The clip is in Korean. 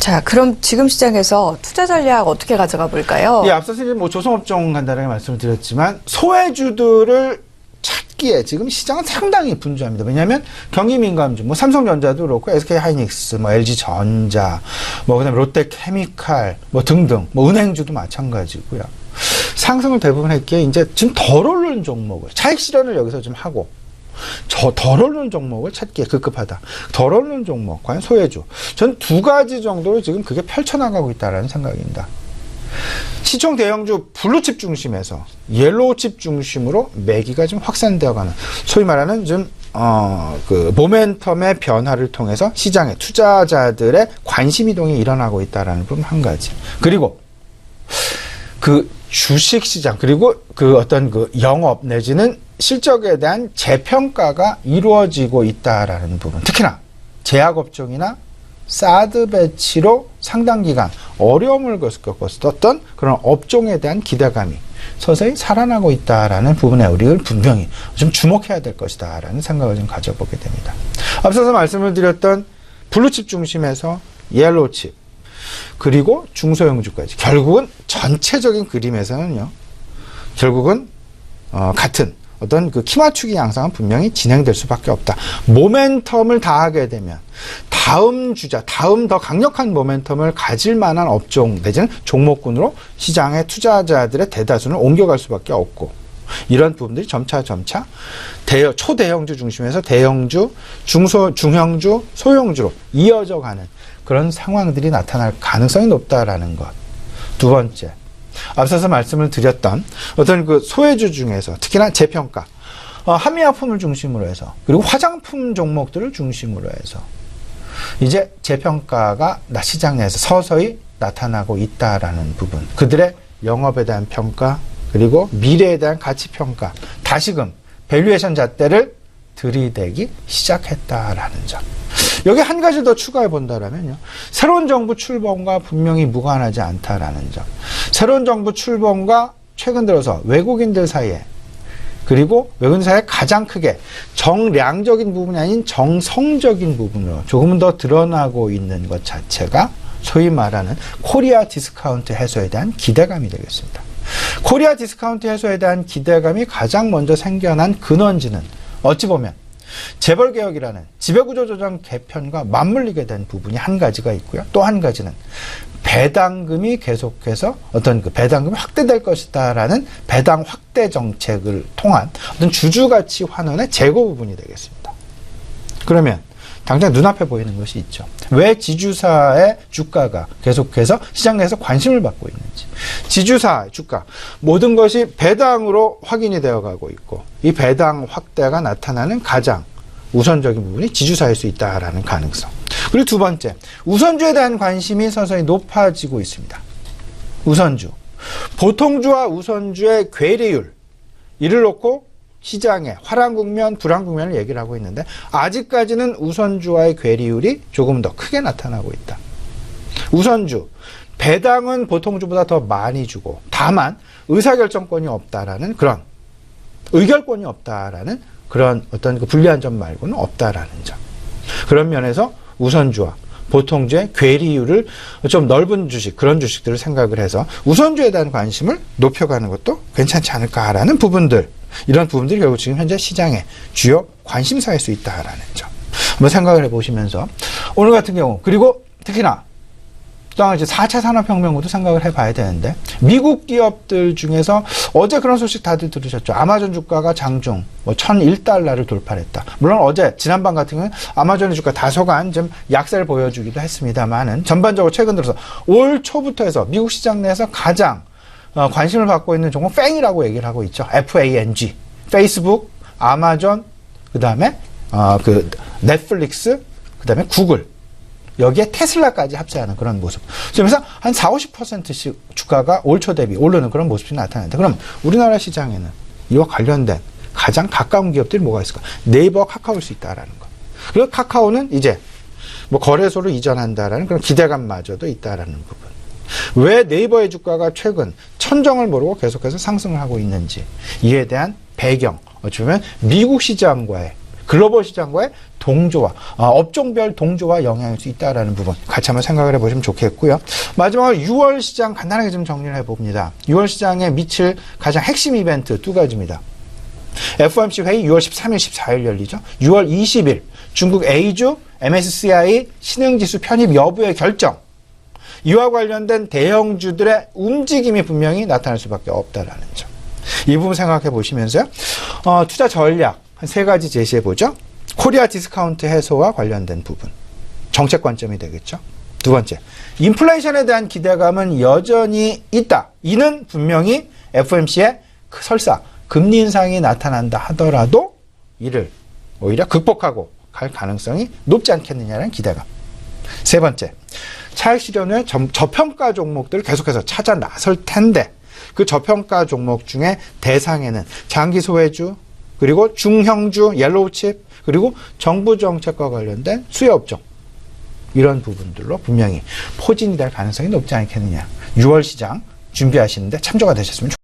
자, 그럼 지금 시장에서 투자 전략 어떻게 가져가 볼까요? 예, 앞서서 이제 뭐 조선업종 간단하게 말씀을 드렸지만 소외주들을 찾기에 지금 시장은 상당히 분주합니다. 왜냐하면 경기민감주, 뭐 삼성전자도 그렇고 SK하이닉스, 뭐 LG전자, 뭐 그다음에 롯데케미칼, 뭐 등등, 뭐 은행주도 마찬가지고요. 상승을 대부분 했기에 이제 지금 덜 오르는 종목을 차익 실현을 여기서 좀 하고 덜 오르는 종목을 찾기에 급급하다. 덜 오르는 종목, 과연 소외주. 전 두 가지 정도로 지금 그게 펼쳐나가고 있다라는 생각입니다. 시총 대형주 블루칩 중심에서 옐로우칩 중심으로 매기가 좀 확산되어가는 소위 말하는 좀 그 모멘텀의 변화를 통해서 시장의 투자자들의 관심 이동이 일어나고 있다라는 부분 한 가지. 그리고 그 주식 시장 그리고 그 어떤 그 영업 내지는 실적에 대한 재평가가 이루어지고 있다라는 부분. 특히나 제약업종이나 사드 배치로 상당 기간 어려움을 겪었었던 그런 업종에 대한 기대감이 서서히 살아나고 있다라는 부분에 우리를 분명히 좀 주목해야 될 것이다라는 생각을 좀 가져보게 됩니다. 앞서서 말씀을 드렸던 블루칩 중심에서 옐로우칩 그리고 중소형주까지 결국은 전체적인 그림에서는요. 결국은 같은 어떤 그 키맞추기 양상은 분명히 진행될 수밖에 없다. 모멘텀을 다하게 되면 다음 주자, 다음 더 강력한 모멘텀을 가질 만한 업종 내지는 종목군으로 시장의 투자자들의 대다수는 옮겨갈 수밖에 없고 이런 부분들이 점차 초대형주 중심에서 대형주, 중형주, 소형주로 이어져 가는 그런 상황들이 나타날 가능성이 높다라는 것. 두 번째. 앞서서 말씀을 드렸던 어떤 그 소외주 중에서 특히나 재평가, 한미약품을 중심으로 해서 그리고 화장품 종목들을 중심으로 해서 이제 재평가가 시장 내에서 서서히 나타나고 있다라는 부분. 그들의 영업에 대한 평가 그리고 미래에 대한 가치 평가, 다시금 밸류에이션 잣대를 들이대기 시작했다라는 점. 여기 한 가지 더 추가해 본다면요. 새로운 정부 출범과 분명히 무관하지 않다라는 점. 새로운 정부 출범과 최근 들어서 외국인들 사이에 그리고 외국인들 사이에 가장 크게 정량적인 부분이 아닌 정성적인 부분으로 조금은 더 드러나고 있는 것 자체가 소위 말하는 코리아 디스카운트 해소에 대한 기대감이 되겠습니다. 코리아 디스카운트 해소에 대한 기대감이 가장 먼저 생겨난 근원지는 어찌 보면 재벌개혁이라는 지배구조 조정 개편과 맞물리게 된 부분이 한 가지가 있고요. 또 한 가지는 배당금이 계속해서 어떤 그 배당금이 확대될 것이다라는 배당 확대 정책을 통한 어떤 주주가치 환원의 재고 부분이 되겠습니다. 그러면 당장 눈앞에 보이는 것이 있죠. 왜 지주사의 주가가 계속해서 시장 내에서 관심을 받고 있는지. 지주사 주가 모든 것이 배당으로 확인이 되어가고 있고 이 배당 확대가 나타나는 가장 우선적인 부분이 지주사일 수 있다라는 가능성. 그리고 두 번째, 우선주에 대한 관심이 서서히 높아지고 있습니다. 우선주. 보통주와 우선주의 괴리율 이를 놓고 시장의 화랑국면, 불황국면을 얘기를 하고 있는데 아직까지는 우선주와의 괴리율이 조금 더 크게 나타나고 있다. 우선주, 배당은 보통주보다 더 많이 주고 다만 의사결정권이 없다라는 그런 의결권이 없다라는 그런 어떤 그 불리한 점 말고는 없다라는 점. 그런 면에서 우선주와 보통주의 괴리율을 좀 넓은 주식, 그런 주식들을 생각을 해서 우선주에 대한 관심을 높여가는 것도 괜찮지 않을까라는 부분들. 이런 부분들이 결국 지금 현재 시장의 주요 관심사일 수 있다라는 점. 한번 생각을 해보시면서 오늘 같은 경우 그리고 특히나 또 이제 4차 산업혁명으로도 생각을 해봐야 되는데 미국 기업들 중에서 어제 그런 소식 다들 들으셨죠. 아마존 주가가 장중 뭐 1,001달러를 돌파했다. 물론 어제 지난밤 같은 경우는 아마존의 주가 다소간 좀 약세를 보여주기도 했습니다만은 전반적으로 최근 들어서 올 초부터 해서 미국 시장 내에서 가장 관심을 받고 있는 종목 팽이라고 얘기를 하고 있죠. FANG. 페이스북, 아마존, 그 다음에 그 넷플릭스, 그 다음에 구글. 여기에 테슬라까지 합세하는 그런 모습. 그래서 한 40~50%씩 주가가 올 초 대비 오르는 그런 모습이 나타나는데 그럼 우리나라 시장에는 이와 관련된 가장 가까운 기업들이 뭐가 있을까? 네이버와 카카오일 수 있다라는 것. 그리고 카카오는 이제 뭐 거래소로 이전한다라는 그런 기대감마저도 있다라는 부분. 왜 네이버의 주가가 최근 천정을 모르고 계속해서 상승을 하고 있는지 이에 대한 배경, 어쩌면 미국 시장과의 글로벌 시장과의 동조와 업종별 동조와 영향일 수 있다라는 부분 같이 한번 생각을 해보시면 좋겠고요. 마지막으로 6월 시장 간단하게 좀 정리를 해봅니다. 6월 시장에 미칠 가장 핵심 이벤트 두 가지입니다. FOMC 회의 6월 13일, 14일 열리죠. 6월 20일 중국 A주 MSCI 신흥지수 편입 여부의 결정. 이와 관련된 대형주들의 움직임이 분명히 나타날 수밖에 없다라는 점. 이 부분 생각해 보시면서요. 투자 전략 한 세 가지 제시해 보죠. 코리아 디스카운트 해소와 관련된 부분. 정책 관점이 되겠죠. 두 번째, 인플레이션에 대한 기대감은 여전히 있다. 이는 분명히 FOMC의 설사 금리 인상이 나타난다 하더라도 이를 오히려 극복하고 갈 가능성이 높지 않겠느냐는 기대감. 세 번째, 차익 실현의 저평가 종목들을 계속해서 찾아 나설 텐데 그 저평가 종목 중에 대상에는 장기 소외주, 그리고 중형주, 옐로우칩, 그리고 정부 정책과 관련된 수혜업종 이런 부분들로 분명히 포진이 될 가능성이 높지 않겠느냐. 6월 시장 준비하시는데 참조가 되셨으면 좋겠습니다.